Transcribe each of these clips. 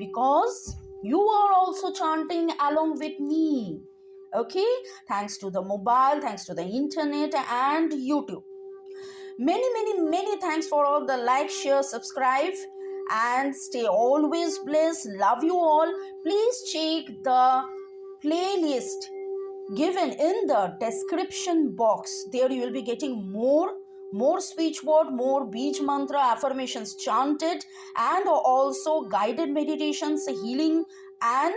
because you are also chanting along with me. Okay, thanks to the mobile, thanks to the internet and YouTube. Many thanks for all the like, share, subscribe, and stay always blessed. Love you all. Please check the playlist given in the description box. There you will be getting more speech word, more beach mantra affirmations chanted, and also guided meditations, healing, and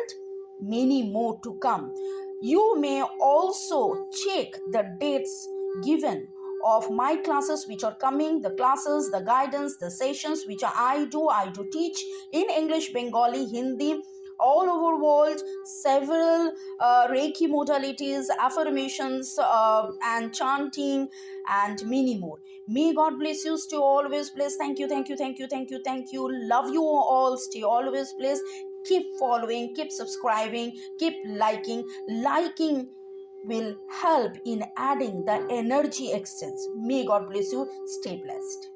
many more to come. You may also check the dates given of my classes which are coming, the classes, the guidance, the sessions which I do teach in English, Bengali, Hindi, all over world, several Reiki modalities, affirmations, and chanting, and many more. May God bless you. Stay always blessed. Thank you. Love you all. Stay always blessed. Keep following, keep subscribing, keep liking. Liking will help in adding the energy exchange. May God bless you. Stay blessed.